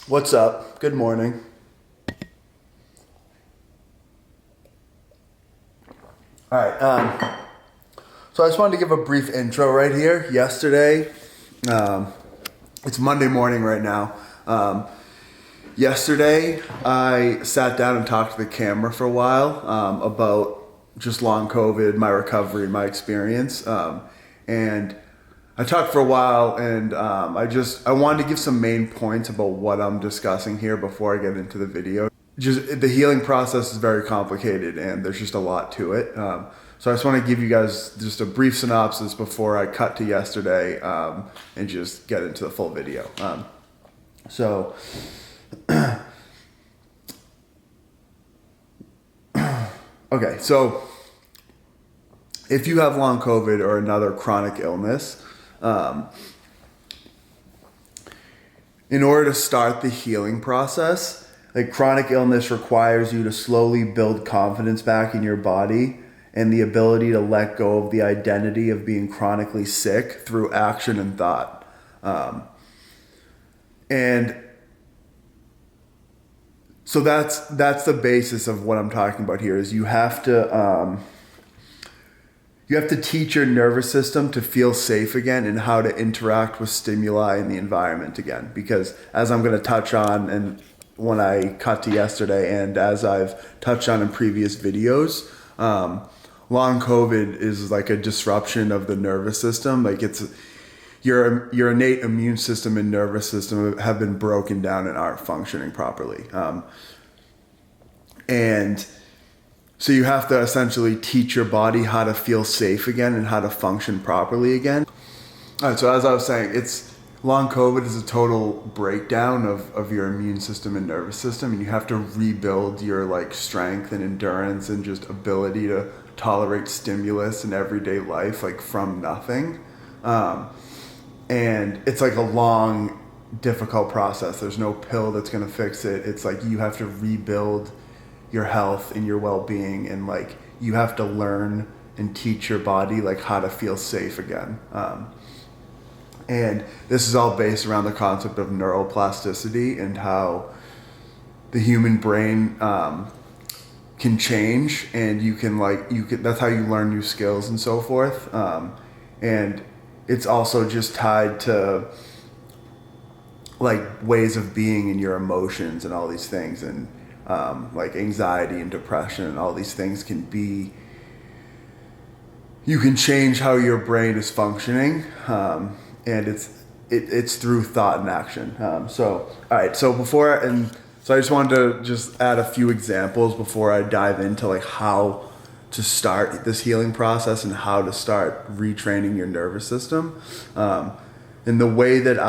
What's up? Good morning. All right. So I just wanted to give a brief intro right here. Yesterday, it's Monday morning right now. Yesterday, I sat down and talked to the camera for a while about just long COVID, my recovery, my experience, and I talked for a while, and I wanted to give some main points about what I'm discussing here before I get into the video. Just the healing process is very complicated, and there's just a lot to it. So I just want to give you guys just a brief synopsis before I cut to yesterday and just get into the full video. So. Okay, so if you have long COVID or another chronic illness, in order to start the healing process, like chronic illness requires you to slowly build confidence back in your body and the ability to let go of the identity of being chronically sick through action and thought. And so that's the basis of what I'm talking about here. Is you have to teach your nervous system to feel safe again and how to interact with stimuli in the environment again. Because as I'm going to touch on, and when I cut to yesterday, and as I've touched on in previous videos, long COVID is like a disruption of the nervous system. Like it's your innate immune system and nervous system have been broken down and aren't functioning properly. And so you have to essentially teach your body how to feel safe again and how to function properly again. All right, so as I was saying, long COVID is a total breakdown of your immune system and nervous system, and you have to rebuild your like strength and endurance and just ability to tolerate stimulus in everyday life, like from nothing. And it's like a long, difficult process. There's no pill that's going to fix it. It's like you have to rebuild your health and your well-being, and like you have to learn and teach your body like how to feel safe again. And this is all based around the concept of neuroplasticity and how the human brain can change, and that's how you learn new skills and so forth. And it's also just tied to like ways of being and your emotions and all these things, and like anxiety and depression and all these things you can change how your brain is functioning, and it's through thought and action. So all right, so I just wanted to just add a few examples before I dive into like how to start this healing process and how to start retraining your nervous system. And the way that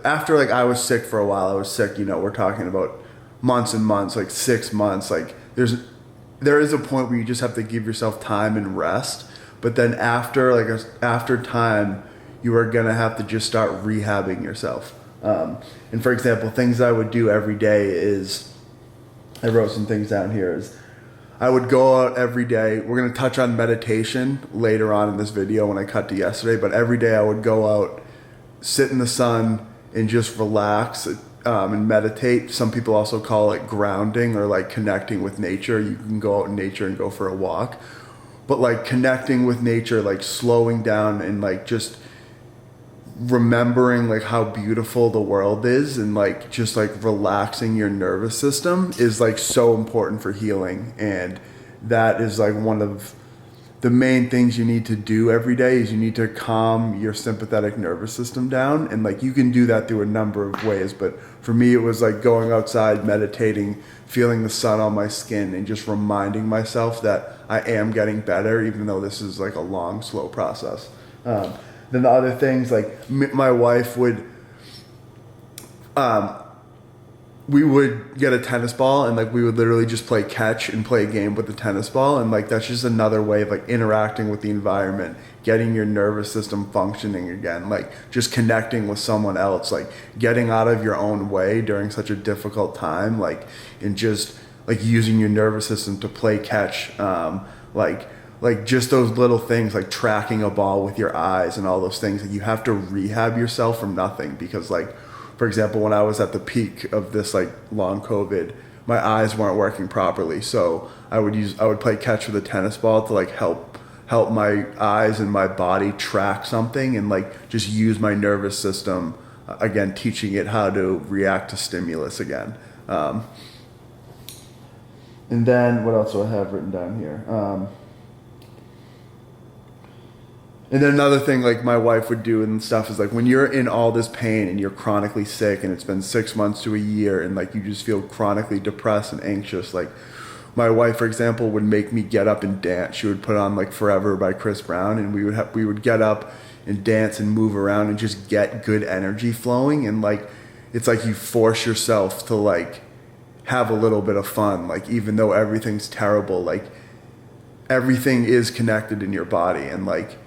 after like I was sick for a while, I was sick, we're talking about months and months, like 6 months, like there is a point where you just have to give yourself time and rest. But then after time, you are going to have to just start rehabbing yourself. And for example, things I would do every day is, I wrote some things down here, is I would go out every day. We're going to touch on meditation later on in this video when I cut to yesterday, but every day I would go out, sit in the sun, and just relax and meditate. Some people also call it grounding or like connecting with nature. You can go out in nature and go for a walk. But like connecting with nature, like slowing down and like just remembering like how beautiful the world is, and like just like relaxing your nervous system is like so important for healing. And that is like one of the main things you need to do every day, is you need to calm your sympathetic nervous system down. And like you can do that through a number of ways, but for me it was like going outside, meditating, feeling the sun on my skin, and just reminding myself that I am getting better, even though this is like a long, slow process. Then the other things, like my wife would, we would get a tennis ball, and like we would literally just play catch and play a game with the tennis ball. And like that's just another way of like interacting with the environment, getting your nervous system functioning again, like just connecting with someone else, like getting out of your own way during such a difficult time, like, and just like using your nervous system to play catch, like just those little things, like tracking a ball with your eyes and all those things. That you have to rehab yourself from nothing, because like for example, when I was at the peak of this like long COVID, my eyes weren't working properly. So I would play catch with a tennis ball to like help my eyes and my body track something, and like just use my nervous system, again, teaching it how to react to stimulus again. And then what else do I have written down here? And then another thing like my wife would do and stuff is like when you're in all this pain and you're chronically sick and it's been 6 months to a year and like you just feel chronically depressed and anxious, like my wife, for example, would make me get up and dance. She would put on like Forever by Chris Brown, and we would get up and dance and move around and just get good energy flowing. And like it's like you force yourself to like have a little bit of fun, like even though everything's terrible, like everything is connected in your body, and like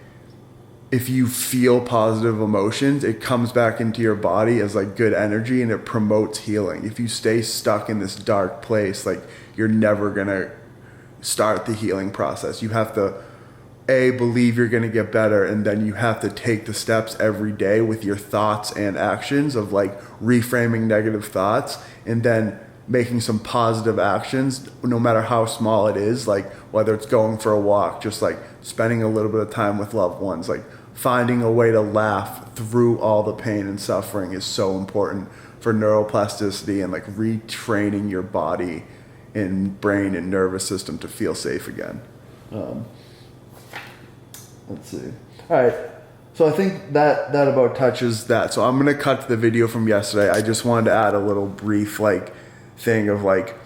if you feel positive emotions, it comes back into your body as like good energy, and it promotes healing. If you stay stuck in this dark place, like you're never gonna start the healing process. You have to believe you're gonna get better, and then you have to take the steps every day with your thoughts and actions of like reframing negative thoughts and then making some positive actions, no matter how small it is, like whether it's going for a walk, just like spending a little bit of time with loved ones, like finding a way to laugh through all the pain and suffering is so important for neuroplasticity and like retraining your body and brain and nervous system to feel safe again. Let's see. All right. So I think that about touches that. So I'm going to cut to the video from yesterday. I just wanted to add a little brief like thing of like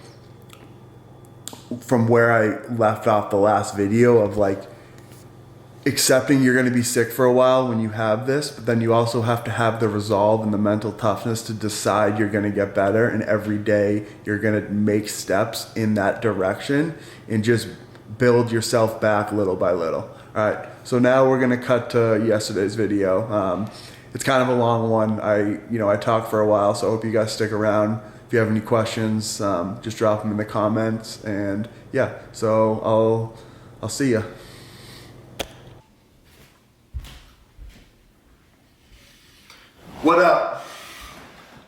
from where I left off the last video of like accepting you're going to be sick for a while when you have this, but then you also have to have the resolve and the mental toughness to decide you're going to get better, and every day you're going to make steps in that direction and just build yourself back little by little. All right, so now we're going to cut to yesterday's video. It's kind of a long one. I talked for a while, so I hope you guys stick around. If you have any questions, just drop them in the comments, and yeah, so I'll see ya. What up?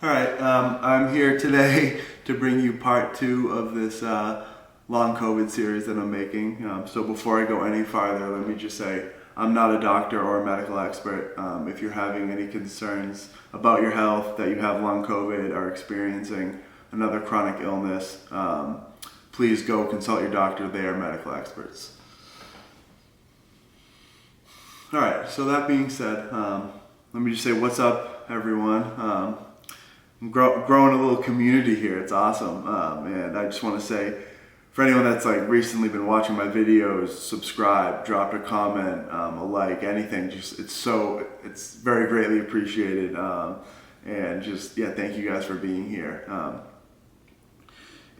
All right, I'm here today to bring you part 2 of this long COVID series that I'm making. So before I go any farther, let me just say I'm not a doctor or a medical expert. If you're having any concerns about your health, that you have long COVID or experiencing another chronic illness, please go consult your doctor. They are medical experts. All right, so that being said, let me just say what's up, everyone. I'm growing a little community here. It's awesome. And I just want to say, for anyone that's like recently been watching my videos, subscribe, drop a comment, a like, anything. Just it's very greatly appreciated. And just thank you guys for being here.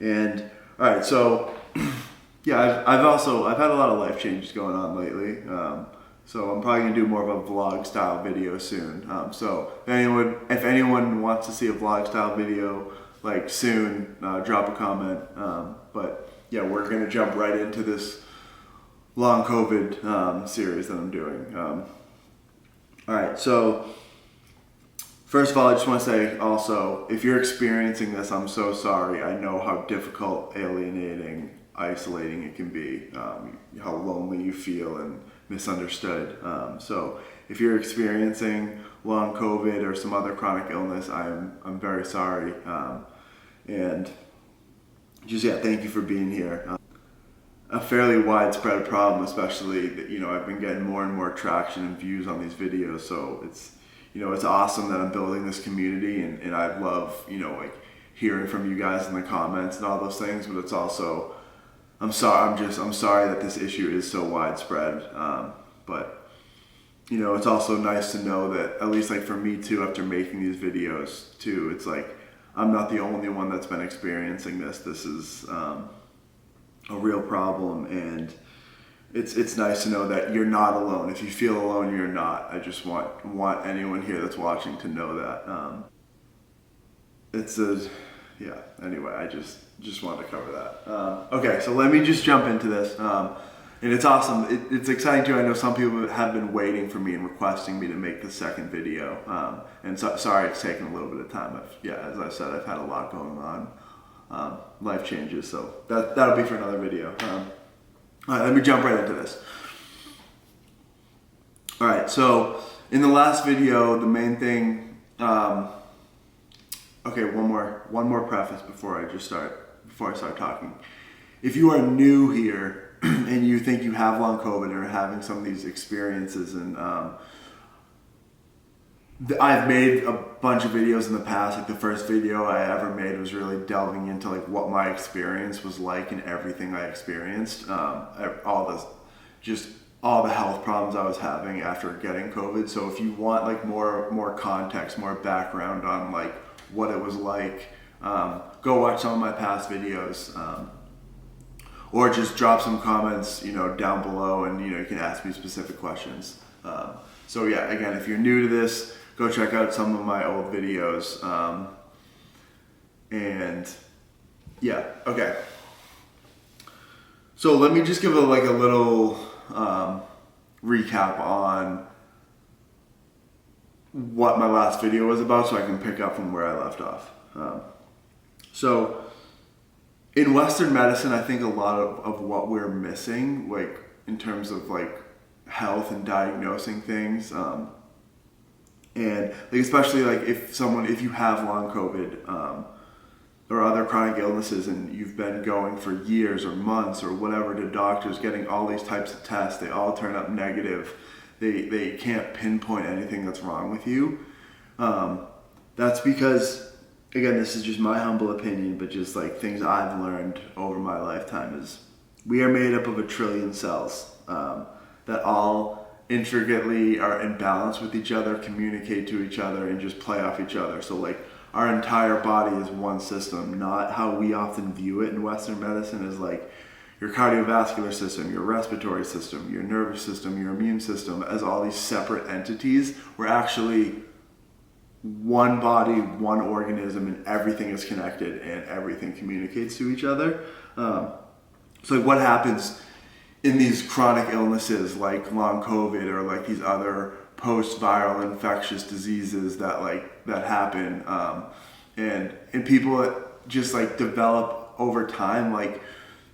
And all right, so I've had a lot of life changes going on lately. So I'm probably gonna do more of a vlog style video soon. So if anyone wants to see a vlog style video like soon, drop a comment. But yeah, we're gonna jump right into this long COVID series that I'm doing. All right, so first of all, I just want to say also, if you're experiencing this, I'm so sorry. I know how difficult, alienating, isolating it can be, how lonely you feel and misunderstood. So if you're experiencing long COVID or some other chronic illness, I'm very sorry. And just thank you for being here. A fairly widespread problem, especially that I've been getting more and more traction and views on these videos. So it's awesome that I'm building this community, and I love like hearing from you guys in the comments and all those things. But it's also I'm sorry that this issue is so widespread. But it's also nice to know that, at least like for me too, after making these videos too, it's like I'm not the only one that's been experiencing this. This is a real problem, and it's nice to know that you're not alone. If you feel alone, you're not. I just want anyone here that's watching to know that. Anyway, I just wanted to cover that. Okay, so let me just jump into this. And it's awesome. It's exciting too. I know some people have been waiting for me and requesting me to make the second video. And so, sorry it's taken a little bit of time. As I said, I've had a lot going on. Life changes, so that'll be for another video. All right, let me jump right into this. All right, so in the last video, the main thing. Okay, one more preface before I start talking. If you are new here and you think you have long COVID or having some of these experiences, and I've made a bunch of videos in the past. Like the first video I ever made was really delving into like what my experience was like and everything I experienced, all the health problems I was having after getting COVID. So if you want like more context, more background on like what it was like, go watch some of my past videos, or just drop some comments, down below, and you can ask me specific questions. So yeah, again, if you're new to this, go check out some of my old videos. And yeah, okay. So let me just give a little recap on what my last video was about, so I can pick up from where I left off. So in Western medicine, I think a lot of what we're missing, like in terms of like health and diagnosing things, and like especially like if you have long COVID or other chronic illnesses, and you've been going for years or months or whatever to doctors, getting all these types of tests, they all turn up negative. They can't pinpoint anything that's wrong with you. That's because, again, this is just my humble opinion, but just like things I've learned over my lifetime, is we are made up of 1 trillion cells that all intricately are in balance with each other, communicate to each other, and just play off each other. So like our entire body is one system, not how we often view it in Western medicine as like your cardiovascular system, your respiratory system, your nervous system, your immune system, as all these separate entities. We're actually one body, one organism, and everything is connected and everything communicates to each other. So what happens in these chronic illnesses like long COVID or like these other post-viral infectious diseases that happen, and people that just like develop over time, like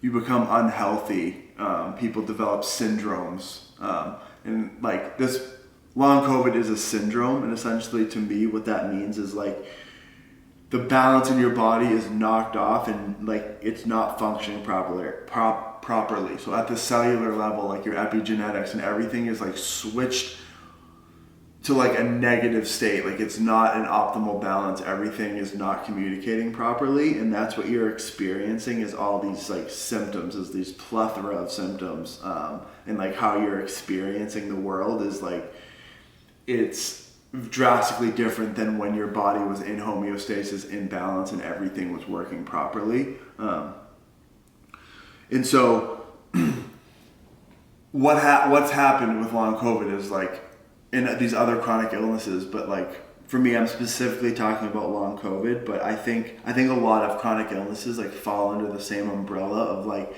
you become unhealthy, people develop syndromes, and like this long COVID is a syndrome. And essentially, to me, what that means is like the balance in your body is knocked off, and like it's not functioning properly. So at the cellular level, like your epigenetics and everything is like switched to like a negative state. Like it's not an optimal balance. Everything is not communicating properly, and that's what you're experiencing, is all these like symptoms, is these plethora of symptoms, and like how you're experiencing the world is like, it's drastically different than when your body was in homeostasis, in balance, and everything was working properly. And so what's happened with long COVID is like, in these other chronic illnesses, but like for me, I'm specifically talking about long COVID, but I think a lot of chronic illnesses like fall under the same umbrella of like,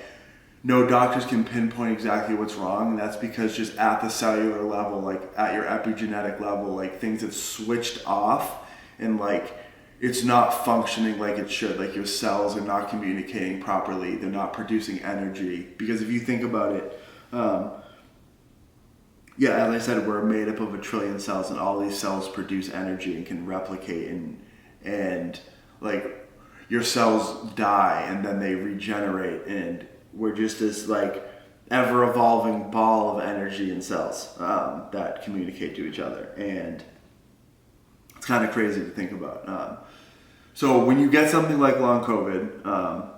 no doctors can pinpoint exactly what's wrong, and that's because just at the cellular level, like at your epigenetic level, like things have switched off, and like it's not functioning like it should. Like your cells are not communicating properly, they're not producing energy. Because if you think about it, yeah, as I said, we're made up of 1 trillion cells, and all these cells produce energy and can replicate, and like your cells die and then they regenerate, and we're just this like ever evolving ball of energy and cells that communicate to each other, and it's kind of crazy to think about. So when you get something like long COVID,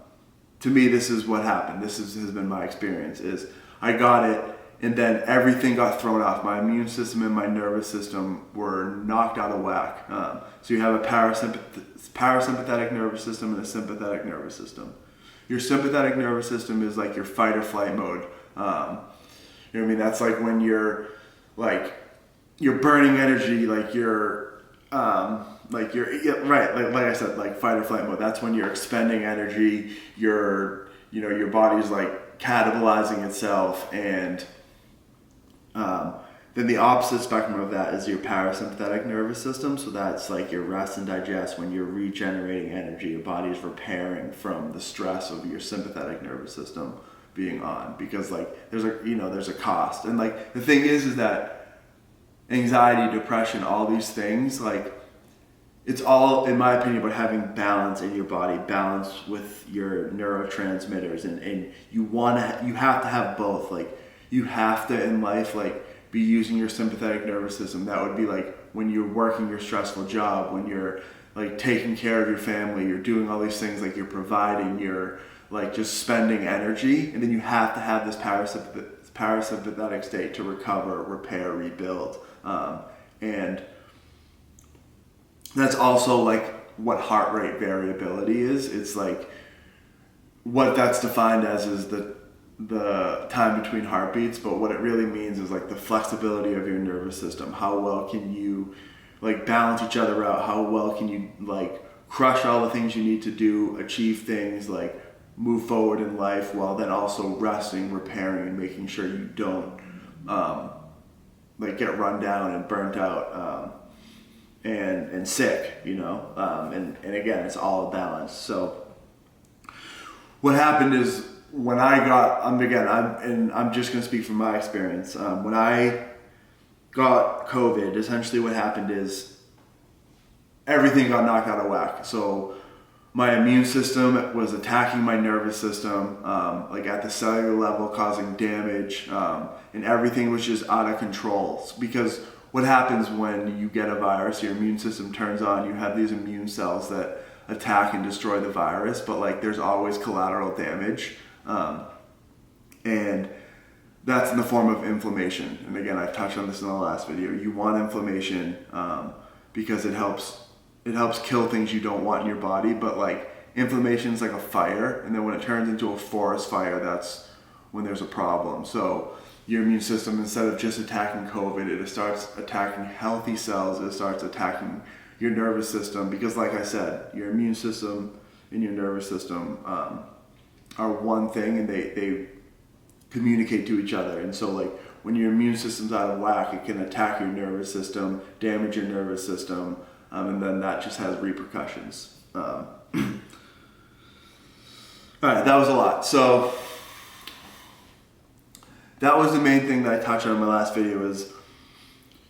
to me, this is what happened. This has been my experience. Is I got it, and then everything got thrown off. My immune system and my nervous system were knocked out of whack. So you have a parasympathetic nervous system and a sympathetic nervous system. Your sympathetic nervous system is like your fight or flight mode. You know what I mean? That's like when you're burning energy, like you're right, like I said, like fight or flight mode. That's when you're expending energy. Your body's like catabolizing itself. And then the opposite spectrum of that is your parasympathetic nervous system. So that's like your rest and digest. When you're regenerating energy, your body is repairing from the stress of your sympathetic nervous system being on, because like there's a cost. And like the thing is that anxiety, depression, all these things, like it's all, in my opinion, about having balance in your body, balance with your neurotransmitters, and you have to have both. Like you have to in life like be using your sympathetic nervous system. That would be like when you're working your stressful job, when you're like taking care of your family, you're doing all these things, like you're providing, you're like just spending energy, and then you have to have this parasympathetic state to recover, repair, rebuild. And that's also like what heart rate variability is. It's like what that's defined as is the time between heartbeats, but what it really means is like the flexibility of your nervous system. How well can you like balance each other out? How well can you like crush all the things you need to do, achieve things, like move forward in life, while then also resting, repairing, and making sure you don't like get run down and burnt out and sick, and again, it's all a balance. So what happened is when I got, I'm just going to speak from my experience. When I got COVID, essentially what happened is everything got knocked out of whack. So my immune system was attacking my nervous system, like at the cellular level, causing damage, and everything was just out of control. Because what happens when you get a virus, your immune system turns on, you have these immune cells that attack and destroy the virus, but like there's always collateral damage. And that's in the form of inflammation. And again, I've touched on this in the last video. You want inflammation because it helps kill things you don't want in your body. But like inflammation is like a fire, and then when it turns into a forest fire, that's when there's a problem. So your immune system, instead of just attacking COVID, it starts attacking healthy cells. It starts attacking your nervous system, because like I said, your immune system and your nervous system are one thing, and they communicate to each other. And so like when your immune system's out of whack, it can attack your nervous system, damage your nervous system, and then that just has repercussions. All right, that was a lot. So that was the main thing that I touched on in my last video, is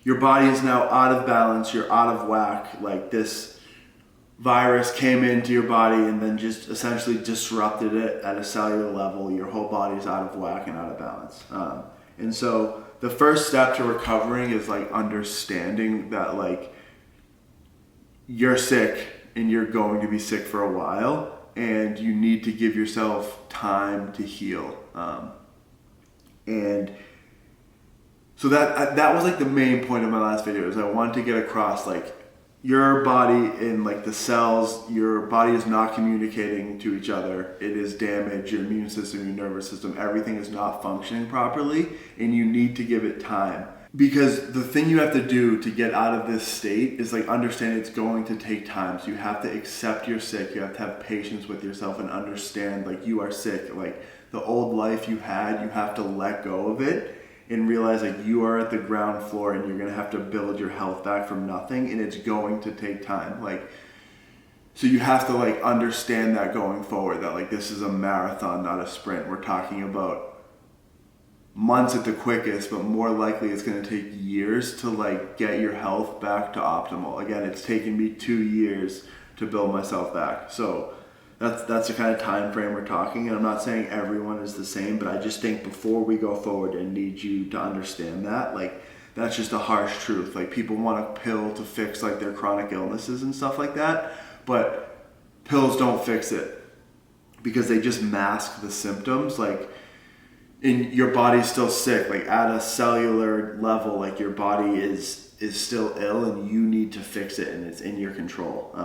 your body is now out of balance, you're out of whack. Like this virus came into your body and then just essentially disrupted it at a cellular level. Your whole body's out of whack and out of balance. And so the first step to recovering is like understanding that like you're sick and you're going to be sick for a while, and you need to give yourself time to heal. And so that was like the main point of my last video, is I wanted to get across like your body and like the cells, your body is not communicating to each other. It is damaged. Your immune system, your nervous system, everything is not functioning properly, and you need to give it time. Because the thing you have to do to get out of this state is like understand it's going to take time. So you have to accept you're sick. You have to have patience with yourself and understand like you are sick. Like the old life you had, you have to let go of it and realize like you are at the ground floor, and you're going to have to build your health back from nothing, and it's going to take time. Like, so you have to like understand that going forward, that like this is a marathon, not a sprint. We're talking about months at the quickest, but more likely it's going to take years to like get your health back to optimal. Again, it's taken me 2 years to build myself back. So that's the kind of time frame we're talking. And I'm not saying everyone is the same, but I just think before we go forward, I need you to understand that like that's just a harsh truth. Like people want a pill to fix like their chronic illnesses and stuff like that, but pills don't fix it, because they just mask the symptoms. Like in your body's still sick, like at a cellular level, like your body is still ill, and you need to fix it, and it's in your control.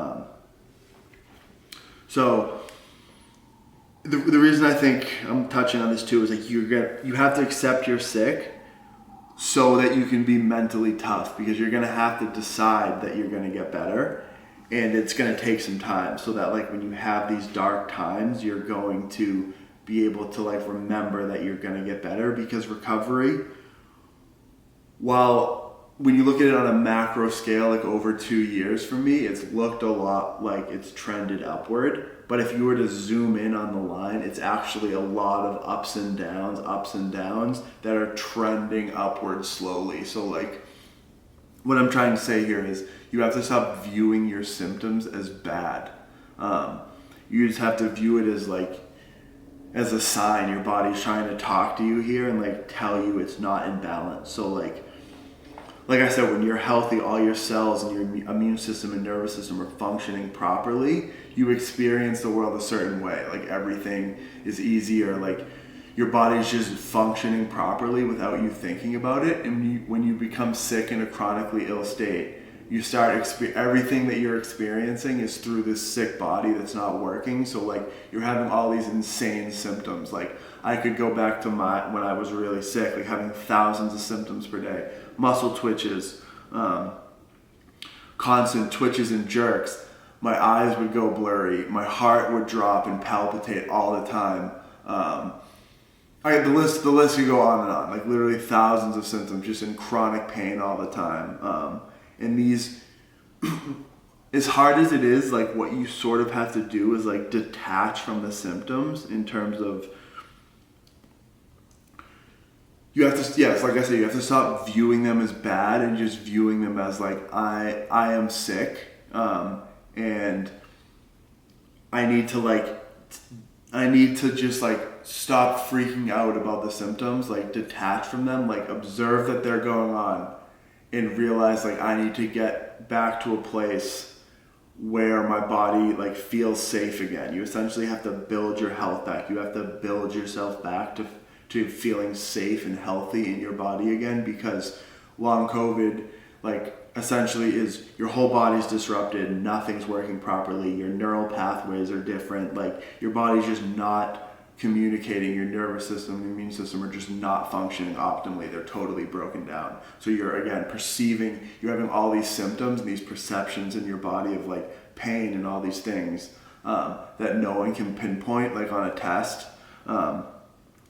So the reason I think I'm touching on this too is like you have to accept you're sick so that you can be mentally tough, because you're going to have to decide that you're going to get better, and it's going to take some time, so that like when you have these dark times, you're going to be able to like remember that you're going to get better. Because recovery, while when you look at it on a macro scale, like over 2 years for me, it's looked a lot like it's trended upward. But if you were to zoom in on the line, it's actually a lot of ups and downs that are trending upward slowly. So like what I'm trying to say here is you have to stop viewing your symptoms as bad. You just have to view it as like, as a sign. Your body's trying to talk to you here and like tell you it's not in balance. So like I said, when you're healthy, all your cells and your immune system and nervous system are functioning properly, you experience the world a certain way. Like everything is easier, like your body's just functioning properly without you thinking about it. And when you become sick in a chronically ill state, you start everything that you're experiencing is through this sick body that's not working. So like you're having all these insane symptoms. Like I could go back to when I was really sick, like having thousands of symptoms per day, muscle twitches, constant twitches and jerks. My eyes would go blurry. My heart would drop and palpitate all the time. The list could go on and on. Like literally thousands of symptoms, just in chronic pain all the time. And these, as hard as it is, like what you sort of have to do is like detach from the symptoms in terms of, you have to, yes, like I said, you have to stop viewing them as bad and just viewing them as like, I am sick, and I need to just like stop freaking out about the symptoms, like detach from them, like observe that they're going on and realize like I need to get back to a place where my body like feels safe again. You essentially have to build your health back. You have to build yourself back to feeling safe and healthy in your body again, because long COVID like essentially is your whole body's disrupted, nothing's working properly, your neural pathways are different, like your body's just not communicating, your nervous system and immune system are just not functioning optimally. They're totally broken down. So you're again you're having all these symptoms and these perceptions in your body of like pain and all these things that no one can pinpoint like on a test.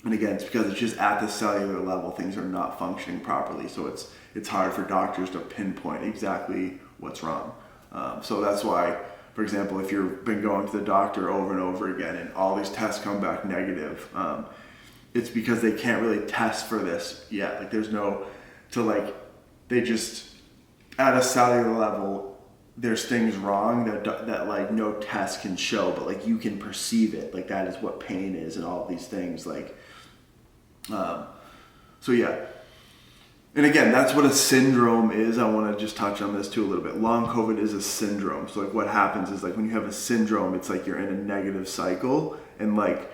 And again, it's because it's just at the cellular level, things are not functioning properly. So it's hard for doctors to pinpoint exactly what's wrong. So that's why, for example, if you've been going to the doctor over and over again and all these tests come back negative, it's because they can't really test for this yet. Like they just, at a cellular level, there's things wrong that like no test can show, but like you can perceive it. Like that is what pain is and all of these things. Like, so yeah. And again, that's what a syndrome is. I want to just touch on this too a little bit. Long COVID is a syndrome. So like what happens is like when you have a syndrome, it's like you're in a negative cycle and like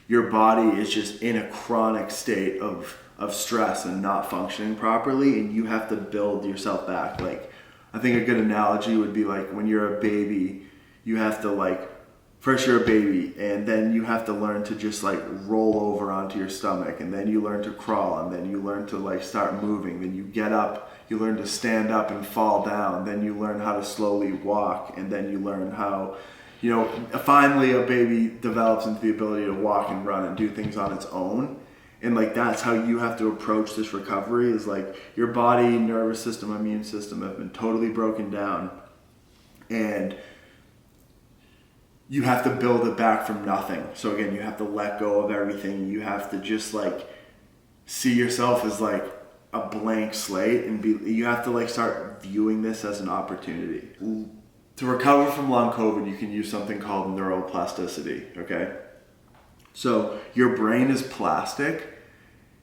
your body is just in a chronic state of stress and not functioning properly, and you have to build yourself back. Like I think a good analogy would be like when you're a baby, you have to like, first you're a baby and then you have to learn to just like roll over onto your stomach, and then you learn to crawl, and then you learn to like start moving, then you get up, you learn to stand up and fall down, then you learn how to slowly walk, and then you learn how, finally a baby develops into the ability to walk and run and do things on its own. And like that's how you have to approach this recovery, is like your body, nervous system, immune system have been totally broken down, and you have to build it back from nothing. So again, you have to let go of everything. You have to just like see yourself as like a blank slate, and you have to like start viewing this as an opportunity. To recover from long COVID, you can use something called neuroplasticity, okay? So your brain is plastic,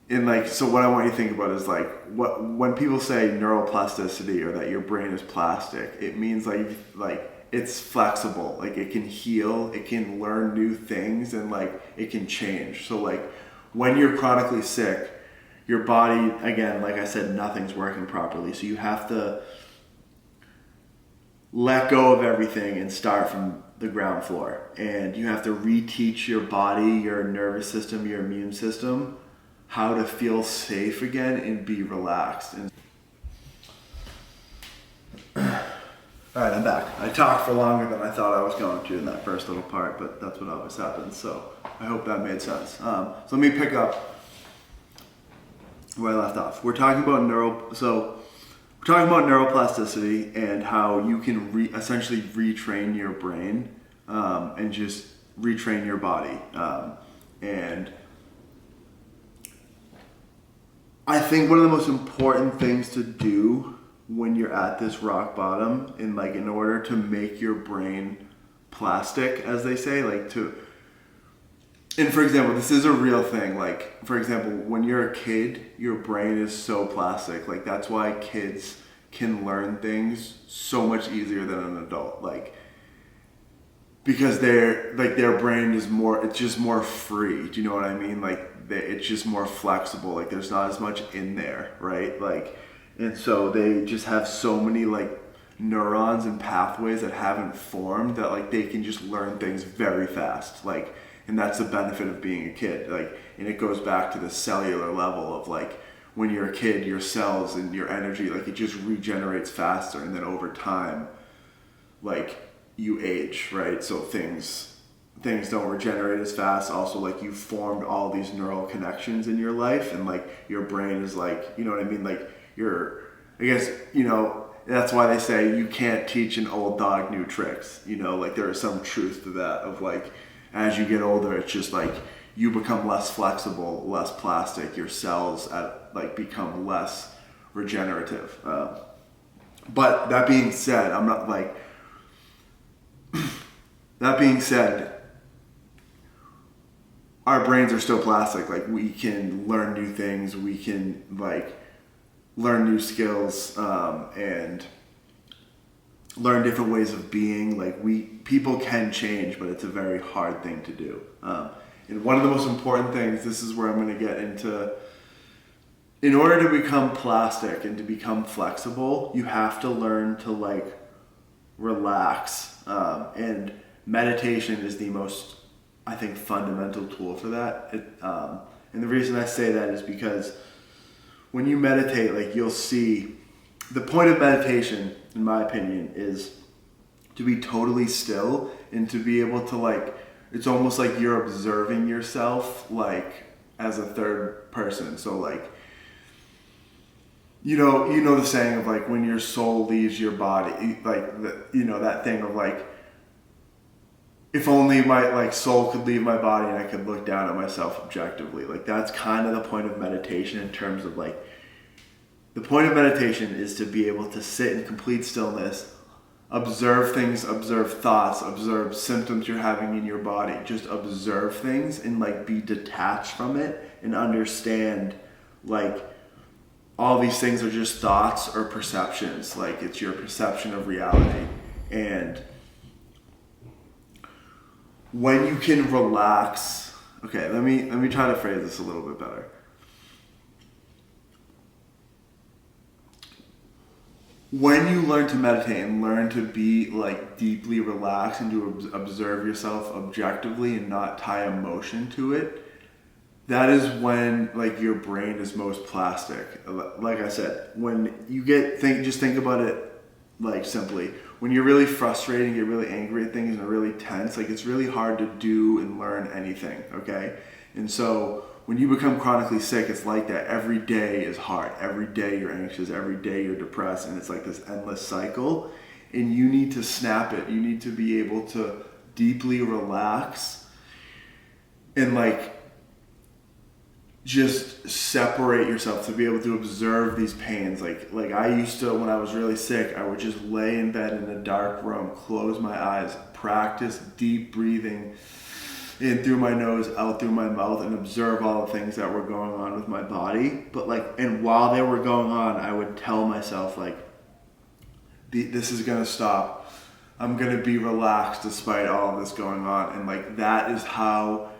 and like, so what I want you to think about is like, when people say neuroplasticity or that your brain is plastic, it means like it's flexible, like it can heal, it can learn new things, and like it can change. So like when you're chronically sick, your body, again, like I said, nothing's working properly. So you have to let go of everything and start from the ground floor. And you have to reteach your body, your nervous system, your immune system, how to feel safe again and be relaxed. And All right, I'm back. I talked for longer than I thought I was going to in that first little part, but that's what always happens. So I hope that made sense. So let me pick up where I left off. We're talking about neuroplasticity and how you can essentially retrain your brain and just retrain your body. And I think one of the most important things to do when you're at this rock bottom, in order to make your brain plastic, as they say, and for example, this is a real thing. Like, for example, when you're a kid, your brain is so plastic. Like, that's why kids can learn things so much easier than an adult. Like, because their brain is it's just more free. Do you know what I mean? It's just more flexible. Like, there's not as much in there, right? And so they just have so many neurons and pathways that haven't formed that they can just learn things very fast. And that's the benefit of being a kid. And it goes back to the cellular level of when you're a kid, your cells and your energy, it just regenerates faster. And then over time, you age, right? So things don't regenerate as fast. Also, you've formed all these neural connections in your life, and your brain is you know what I mean? I guess, that's why they say you can't teach an old dog new tricks. There is some truth to that of as you get older, it's just you become less flexible, less plastic. Your cells become less regenerative. But that being said, I'm not that being said, our brains are still plastic. We can learn new things. We can learn new skills and learn different ways of being. People can change, but it's a very hard thing to do. And one of the most important things, this is where I'm going to get into, in order to become plastic and to become flexible, you have to learn to relax. And meditation is the most, I think, fundamental tool for that. And the reason I say that is because when you meditate, you'll see the point of meditation, in my opinion, is to be totally still and to be able to it's almost like you're observing yourself as a third person. So you know the saying of when your soul leaves your body, that thing of if only my soul could leave my body and I could look down at myself objectively. That's kind of the point of meditation, in terms of the point of meditation is to be able to sit in complete stillness, observe things, observe thoughts, observe symptoms you're having in your body. Just observe things and be detached from it and understand all these things are just thoughts or perceptions. It's your perception of reality. And when you can relax, okay, let me try to phrase this a little bit better. When you learn to meditate and learn to be deeply relaxed and to observe yourself objectively and not tie emotion to it, that is when your brain is most plastic. Like I said, when you just think about it simply. When you're really frustrated and get really angry at things and are really tense, it's really hard to do and learn anything, okay? And so when you become chronically sick, it's like that. Every day is hard. Every day you're anxious. Every day you're depressed. And it's this endless cycle. And you need to snap it. You need to be able to deeply relax and just separate yourself, to be able to observe these pains. I used to, when I was really sick, I would just lay in bed in a dark room, close my eyes, practice deep breathing in through my nose, out through my mouth, and observe all the things that were going on with my body. But and while they were going on, I would tell myself this is gonna stop. I'm gonna be relaxed despite all of this going on. And that is how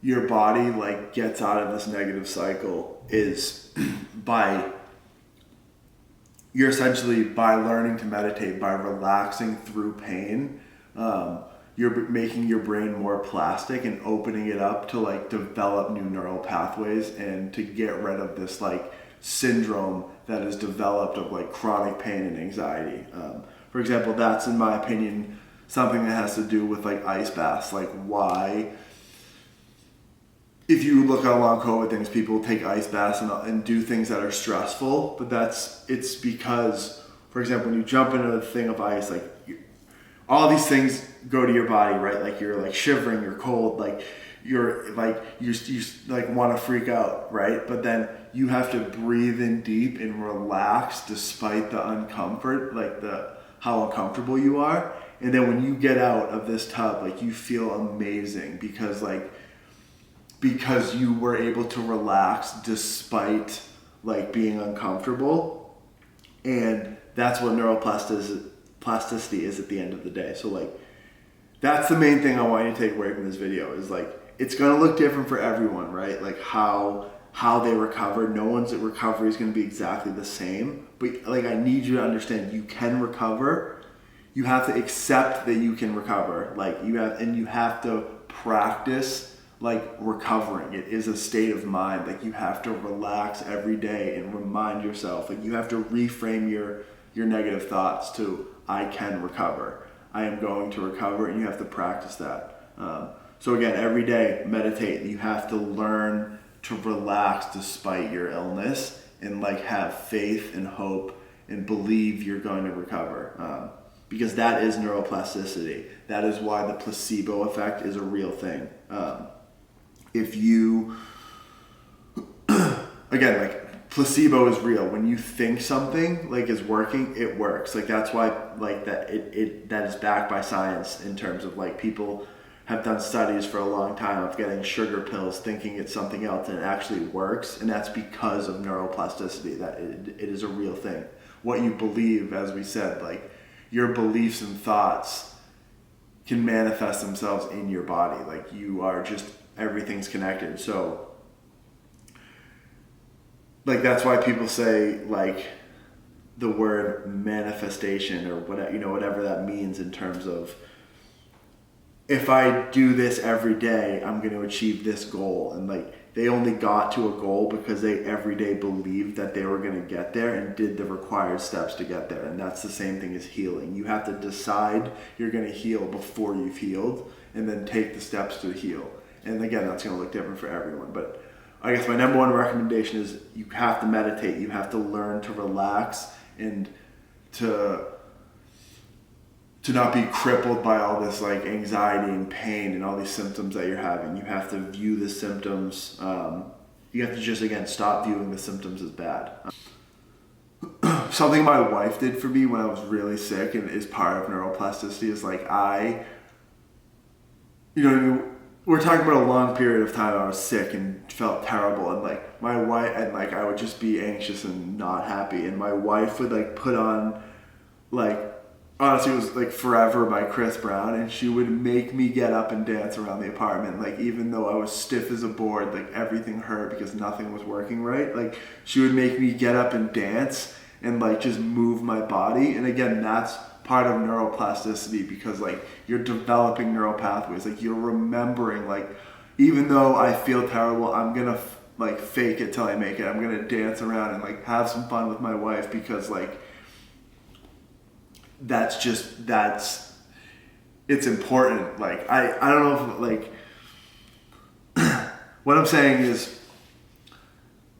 your body gets out of this negative cycle, is you're essentially, by learning to meditate, by relaxing through pain, you're making your brain more plastic and opening it up to develop new neural pathways and to get rid of this syndrome that is developed of chronic pain and anxiety. for example, that's in my opinion something that has to do with like ice baths. Like why, if you look at long COVID things, people take ice baths and do things that are stressful, but it's because, for example, when you jump into a thing of ice, like all these things go to your body, right? Like you're like shivering, you're cold, like you're like you like want to freak out, right? But then you have to breathe in deep and relax despite the uncomfort, like how uncomfortable you are. And then when you get out of this tub, like you feel amazing because you were able to relax despite like being uncomfortable. And that's what neuroplasticity is at the end of the day. So like that's the main thing I want you to take away from this video is like it's gonna look different for everyone, right? Like how they recover. No one's recovery is gonna be exactly the same. But like I need you to understand you can recover. You have to accept that you can recover. Like you have to practice like recovering. It is a state of mind. Like you have to relax every day and remind yourself. Like you have to reframe your negative thoughts to I can recover. I am going to recover, and you have to practice that. So again, every day meditate. You have to learn to relax despite your illness and like have faith and hope and believe you're going to recover. Because that is neuroplasticity. That is why the placebo effect is a real thing. If you, again, like placebo is real. When you think something like is working, it works. Like that's why like that is backed by science in terms of like people have done studies for a long time of getting sugar pills thinking it's something else and it actually works. And that's because of neuroplasticity, that it is a real thing. What you believe, as we said, like your beliefs and thoughts can manifest themselves in your body. Like you are just, everything's connected. So like that's why people say like the word manifestation or whatever, whatever that means in terms of if I do this every day, I'm going to achieve this goal. And like they only got to a goal because they every day believed that they were going to get there and did the required steps to get there. And that's the same thing as healing. You have to decide you're going to heal before you've healed and then take the steps to heal. And again, that's going to look different for everyone. But I guess my number one recommendation is you have to meditate. You have to learn to relax and to not be crippled by all this like anxiety and pain and all these symptoms that you're having. You have to view the symptoms. You have to just, again, stop viewing the symptoms as bad. Something my wife did for me when I was really sick and is part of neuroplasticity is like we're talking about a long period of time I was sick and felt terrible, and like my wife, and like I would just be anxious and not happy, and my wife would like put on like, honestly, it was like Forever by Chris Brown, and she would make me get up and dance around the apartment. Like even though I was stiff as a board, like everything hurt because nothing was working right, like she would make me get up and dance and like just move my body. And again, that's part of neuroplasticity because like you're developing neural pathways. Like you're remembering, like even though I feel terrible, I'm gonna like fake it till I make it. I'm gonna dance around and like have some fun with my wife because like it's important. Like I don't know if like what I'm saying is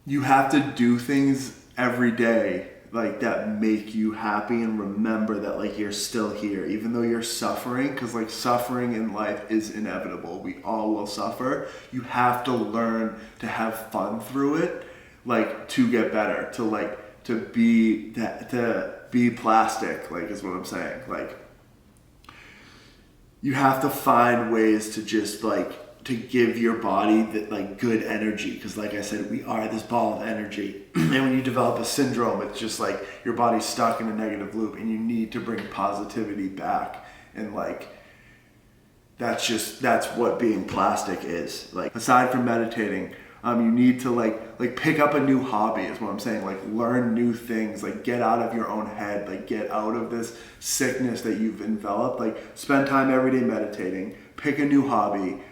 you have to do things every day like that make you happy and remember that like you're still here even though you're suffering, because like suffering in life is inevitable. We all will suffer. You have to learn to have fun through it, like to get better, to be plastic, like is what I'm saying. Like you have to find ways to just like to give your body that like good energy, because like I said, we are this ball of energy. And when you develop a syndrome, it's just like your body's stuck in a negative loop and you need to bring positivity back. And like that's what being plastic is. Like aside from meditating, you need to like pick up a new hobby is what I'm saying. Like learn new things, like get out of your own head, like get out of this sickness that you've enveloped. Like spend time every day meditating, pick a new hobby,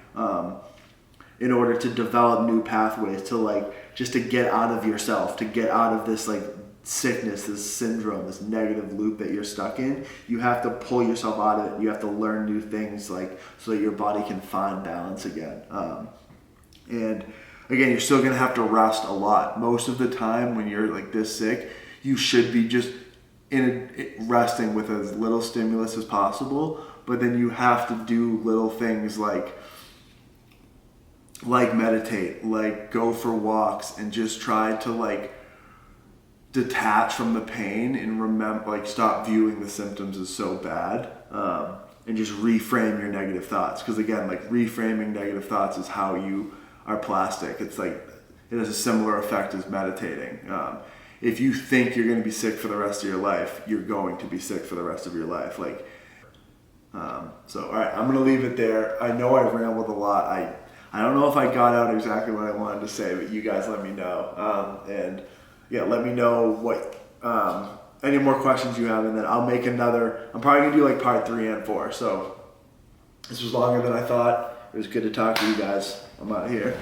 in order to develop new pathways to like just to get out of yourself, to get out of this like sickness, this syndrome, this negative loop that you're stuck in. You have to pull yourself out of it. You have to learn new things, like, so that your body can find balance again. And again, you're still gonna have to rest a lot. Most of the time when you're like this sick, you should be just resting with as little stimulus as possible. But then you have to do little things like meditate, like go for walks, and just try to like detach from the pain and remember, like, stop viewing the symptoms as so bad, and just reframe your negative thoughts. Because again, like, reframing negative thoughts is how you are plastic. It's like, it has a similar effect as meditating. If you think you're going to be sick for the rest of your life, you're going to be sick for the rest of your life. Like, so all right, I'm going to leave it there. I know I rambled a lot. I don't know if I got out exactly what I wanted to say, but you guys let me know. And yeah, let me know what any more questions you have, and then I'll make another. I'm probably gonna do like part 3 and 4. So this was longer than I thought. It was good to talk to you guys. I'm out of here.